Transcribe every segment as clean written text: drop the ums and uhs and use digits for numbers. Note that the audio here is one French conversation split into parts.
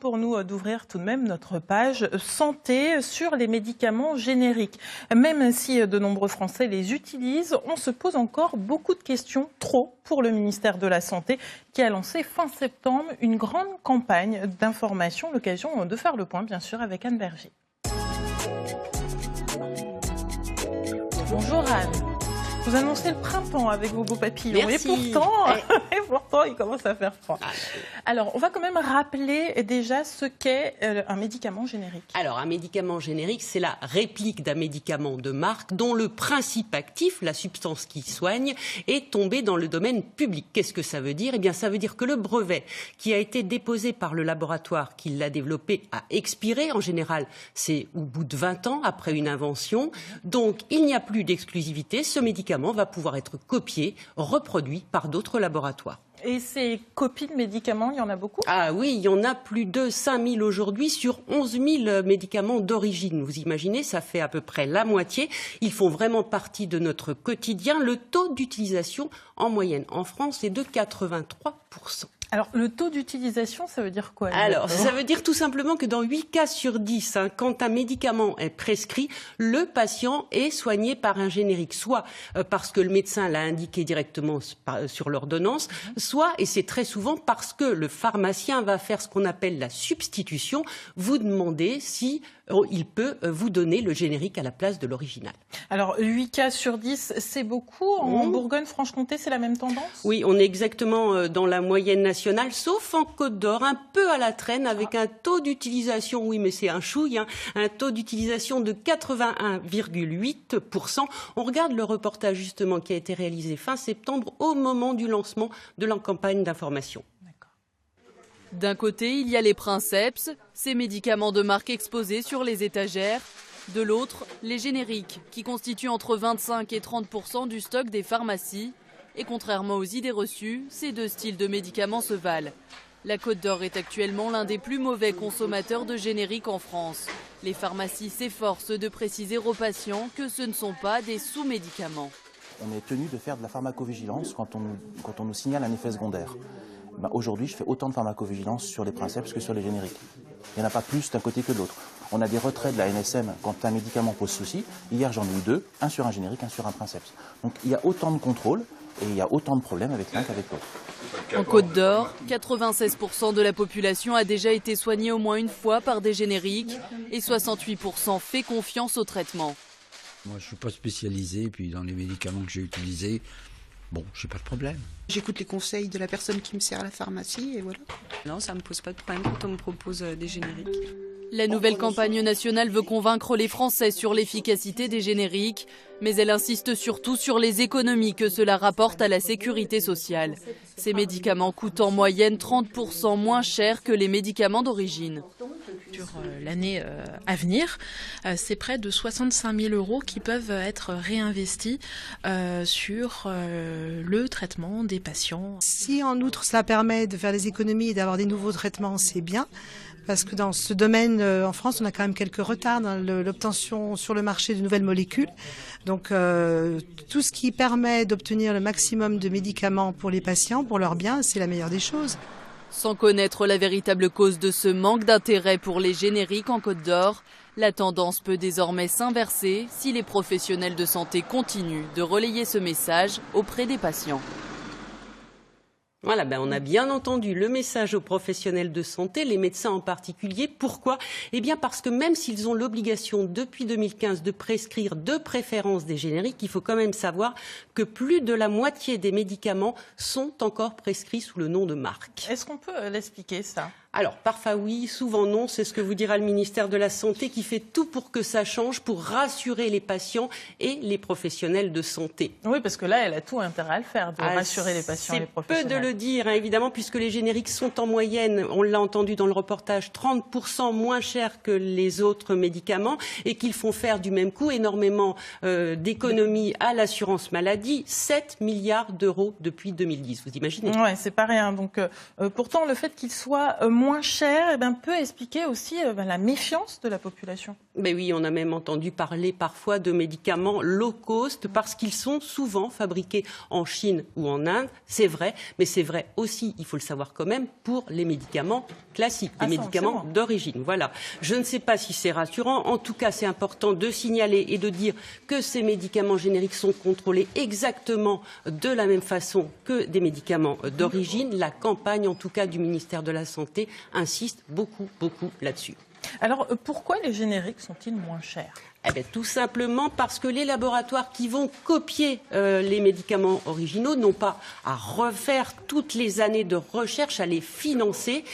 Pour nous d'ouvrir tout de même notre page santé sur les médicaments génériques. Même si de nombreux Français les utilisent, on se pose encore beaucoup de questions, trop, pour le ministère de la Santé, qui a lancé fin septembre une grande campagne d'information. L'occasion de faire le point, bien sûr, avec Anne Berger. Bonjour Anne. Vous annoncez le printemps avec vos beaux papillons. Merci. Et pourtant, il commence à faire froid. Alors, on va quand même rappeler déjà ce qu'est un médicament générique. Alors, un médicament générique, c'est la réplique d'un médicament de marque dont le principe actif, la substance qui soigne, est tombé dans le domaine public. Qu'est-ce que ça veut dire ? Eh bien, ça veut dire que le brevet qui a été déposé par le laboratoire qui l'a développé a expiré. En général, c'est au bout de 20 ans après une invention. Donc, il n'y a plus d'exclusivité. Ce médicament va pouvoir être copié, reproduit par d'autres laboratoires. Et ces copies de médicaments, il y en a beaucoup ? Ah oui, il y en a plus de 5000 aujourd'hui sur 11 000 médicaments d'origine. Vous imaginez, ça fait à peu près la moitié. Ils font vraiment partie de notre quotidien. Le taux d'utilisation en moyenne en France est de 83%. Alors, le taux d'utilisation, ça veut dire quoi ? Alors, ça veut dire tout simplement que dans 8 cas sur 10, quand un médicament est prescrit, le patient est soigné par un générique, soit parce que le médecin l'a indiqué directement sur l'ordonnance, soit, et c'est très souvent, parce que le pharmacien va faire ce qu'on appelle la substitution, vous demander si il peut vous donner le générique à la place de l'original. Alors, 8 cas sur 10, c'est beaucoup. En Bourgogne-Franche-Comté, c'est la même tendance ? Oui, on est exactement dans la moyenne nationale, sauf en Côte d'Or, un peu à la traîne, avec un taux d'utilisation, oui, mais c'est un chouille, un taux d'utilisation de 81,8%. On regarde le reportage justement qui a été réalisé fin septembre au moment du lancement de la campagne d'information. D'un côté, il y a les princeps, ces médicaments de marque exposés sur les étagères. De l'autre, les génériques, qui constituent entre 25 et 30% du stock des pharmacies. Et contrairement aux idées reçues, ces deux styles de médicaments se valent. La Côte d'Or est actuellement l'un des plus mauvais consommateurs de génériques en France. Les pharmacies s'efforcent de préciser aux patients que ce ne sont pas des sous-médicaments. On est tenu de faire de la pharmacovigilance quand on nous signale un effet secondaire. Aujourd'hui, je fais autant de pharmacovigilance sur les princeps que sur les génériques. Il n'y en a pas plus d'un côté que de l'autre. On a des retraits de la NSM quand un médicament pose souci. Hier, j'en ai eu 2, un sur un générique, un sur un princeps. Donc il y a autant de contrôles et il y a autant de problèmes avec l'un qu'avec l'autre. En Côte d'Or, 96% de la population a déjà été soignée au moins une fois par des génériques et 68% fait confiance au traitement. Moi, je ne suis pas spécialisé, puis dans les médicaments que j'ai utilisés, bon, j'ai pas de problème. J'écoute les conseils de la personne qui me sert à la pharmacie et voilà. Non, ça ne me pose pas de problème quand on me propose des génériques. La nouvelle campagne nationale veut convaincre les Français sur l'efficacité des génériques, mais elle insiste surtout sur les économies que cela rapporte à la sécurité sociale. Ces médicaments coûtent en moyenne 30% moins cher que les médicaments d'origine. Sur l'année à venir, c'est près de 65 000 € qui peuvent être réinvestis sur le traitement des patients. Si en outre cela permet de faire des économies et d'avoir des nouveaux traitements, c'est bien. Parce que dans ce domaine, en France, on a quand même quelques retards dans l'obtention sur le marché de nouvelles molécules. Donc tout ce qui permet d'obtenir le maximum de médicaments pour les patients, pour leur bien, c'est la meilleure des choses. Sans connaître la véritable cause de ce manque d'intérêt pour les génériques en Côte d'Or, la tendance peut désormais s'inverser si les professionnels de santé continuent de relayer ce message auprès des patients. Voilà, on a bien entendu le message aux professionnels de santé, les médecins en particulier. Pourquoi ? Eh bien parce que même s'ils ont l'obligation depuis 2015 de prescrire de préférence des génériques, il faut quand même savoir que plus de la moitié des médicaments sont encore prescrits sous le nom de marque. Est-ce qu'on peut l'expliquer ça ? Alors, parfois oui, souvent non, c'est ce que vous dira le ministère de la Santé qui fait tout pour que ça change, pour rassurer les patients et les professionnels de santé. Oui, parce que là, elle a tout intérêt à le faire, de rassurer les patients et les professionnels. C'est peu de le dire, évidemment, puisque les génériques sont en moyenne, on l'a entendu dans le reportage, 30% moins chers que les autres médicaments et qu'ils font faire du même coup énormément d'économies à l'assurance maladie, 7 milliards d'euros depuis 2010, vous imaginez ? Ouais, c'est pas rien. Donc, pourtant, le fait qu'ils soient moins moins cher peut expliquer aussi la méfiance de la population. Mais oui, on a même entendu parler parfois de médicaments low cost parce qu'ils sont souvent fabriqués en Chine ou en Inde. C'est vrai, mais c'est vrai aussi, il faut le savoir quand même, pour les médicaments classiques, des médicaments d'origine. Voilà. Je ne sais pas si c'est rassurant. En tout cas, c'est important de signaler et de dire que ces médicaments génériques sont contrôlés exactement de la même façon que des médicaments d'origine. La campagne, en tout cas, du ministère de la Santé insiste beaucoup là-dessus. Alors, pourquoi les génériques sont-ils moins chers ? Tout simplement parce que les laboratoires qui vont copier les médicaments originaux n'ont pas à refaire toutes les années de recherche, à les financer.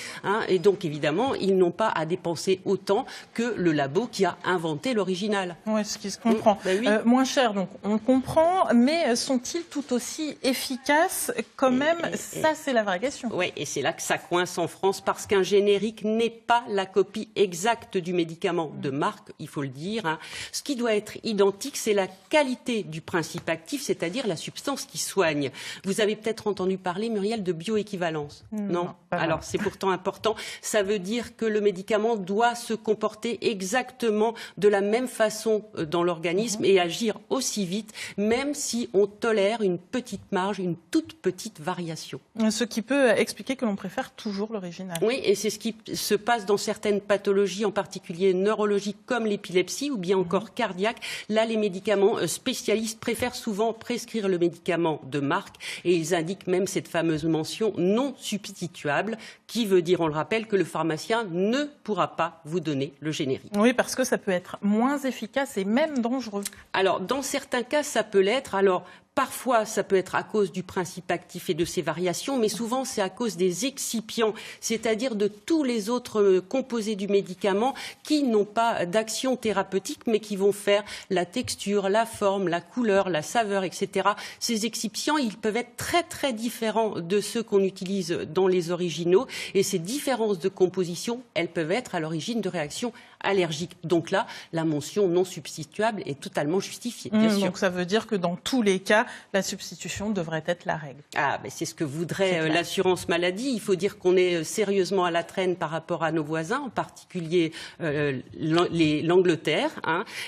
Et donc, évidemment, ils n'ont pas à dépenser autant que le labo qui a inventé l'original. Oui, ce qui se comprend. Oui. Moins cher, donc on comprend, mais sont-ils tout aussi efficaces quand même ? Ça, c'est la vraie question. Oui, et c'est là que ça coince en France, parce qu'un générique n'est pas la copie exacte du médicament de marque, il faut le dire. Ce qui doit être identique, c'est la qualité du principe actif, c'est-à-dire la substance qui soigne. Vous avez peut-être entendu parler, Muriel, de bioéquivalence. Non. Alors, c'est pourtant important. Ça veut dire que le médicament doit se comporter exactement de la même façon dans l'organisme et agir aussi vite, même si on tolère une petite marge, une toute petite variation. Ce qui peut expliquer que l'on préfère toujours l'original. Oui, et c'est ce qui se passe dans certaines pathologies, en particulier neurologiques comme l'épilepsie ou bien encore cardiaque. Là, les médicaments spécialistes préfèrent souvent prescrire le médicament de marque et ils indiquent même cette fameuse mention non substituable qui veut dire, on le rappelle, que le pharmacien ne pourra pas vous donner le générique. Oui, parce que ça peut être moins efficace et même dangereux. Alors, dans certains cas, ça peut l'être. Alors, parfois, ça peut être à cause du principe actif et de ses variations, mais souvent, c'est à cause des excipients, c'est-à-dire de tous les autres composés du médicament qui n'ont pas d'action thérapeutique, mais qui vont faire la texture, la forme, la couleur, la saveur, etc. Ces excipients, ils peuvent être très, très différents de ceux qu'on utilise dans les originaux, et ces différences de composition, elles peuvent être à l'origine de réactions allergiques. Donc là, la mention non substituable est totalement justifiée, bien sûr. Donc ça veut dire que dans tous les cas, la substitution devrait être la règle. C'est ce que voudrait l'assurance maladie. Il faut dire qu'on est sérieusement à la traîne par rapport à nos voisins, en particulier l'Angleterre.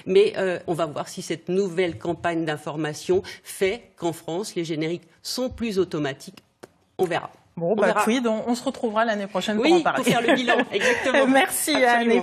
Mais on va voir si cette nouvelle campagne d'information fait qu'en France, les génériques sont plus automatiques. On verra. On se retrouvera l'année prochaine pour en parler. Pour faire le bilan, exactement. Merci Anne.